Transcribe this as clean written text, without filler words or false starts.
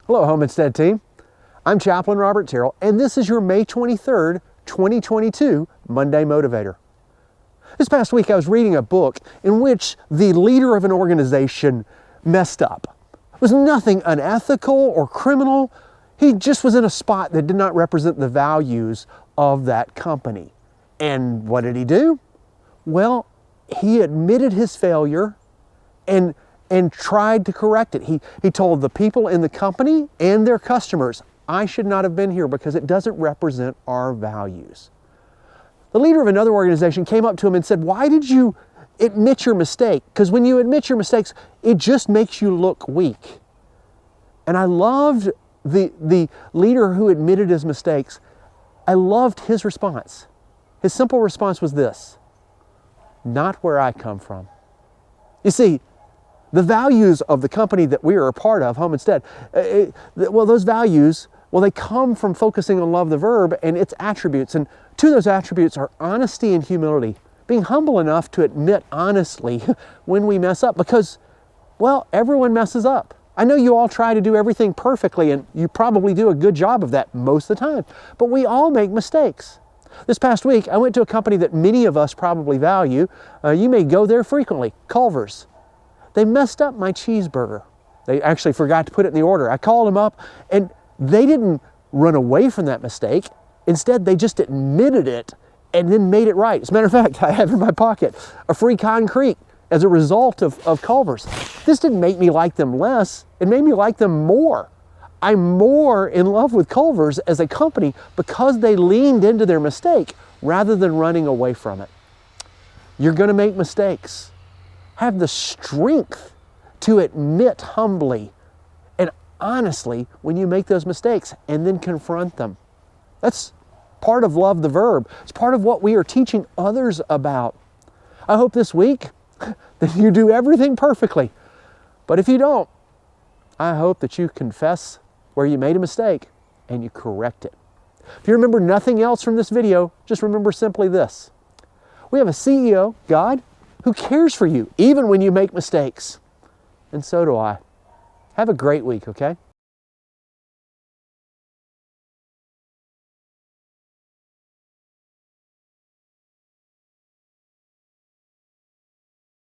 Hello, Homestead team. I'm Chaplain Robert Terrell, and this is your May 23rd, 2022 Monday Motivator. This past week I was reading a book in which the leader of an organization messed up. It was nothing unethical or criminal. He just was in a spot that did not represent the values of that company. And what did he do? Well, he admitted his failure and tried to correct it. He told the people in the company and their customers, I should not have been here because it doesn't represent our values. The leader of another organization came up to him and said, why did you admit your mistake? Because when you admit your mistakes, it just makes you look weak. And I loved the leader who admitted his mistakes. I loved his response. His simple response was this: not where I come from. You see, the values of the company that we are a part of, Homestead, those values, they come from focusing on love, the verb, and its attributes. And two of those attributes are honesty and humility. Being humble enough to admit honestly when we mess up because, everyone messes up. I know you all try to do everything perfectly, and you probably do a good job of that most of the time, but we all make mistakes. This past week, I went to a company that many of us probably value. You may go there frequently, Culver's. They messed up my cheeseburger. They actually forgot to put it in the order. I called them up, and they didn't run away from that mistake. Instead, they just admitted it and then made it right. As a matter of fact, I have in my pocket a free concrete as a result of Culver's. This didn't make me like them less. It made me like them more. I'm more in love with Culver's as a company because they leaned into their mistake rather than running away from it. You're going to make mistakes. Have the strength to admit humbly and honestly when you make those mistakes and then confront them. That's part of love, the verb. It's part of what we are teaching others about. I hope this week that you do everything perfectly. But if you don't, I hope that you confess where you made a mistake and you correct it. If you remember nothing else from this video, just remember simply this. We have a CEO, God, who cares for you even when you make mistakes. And so do I. Have a great week, okay?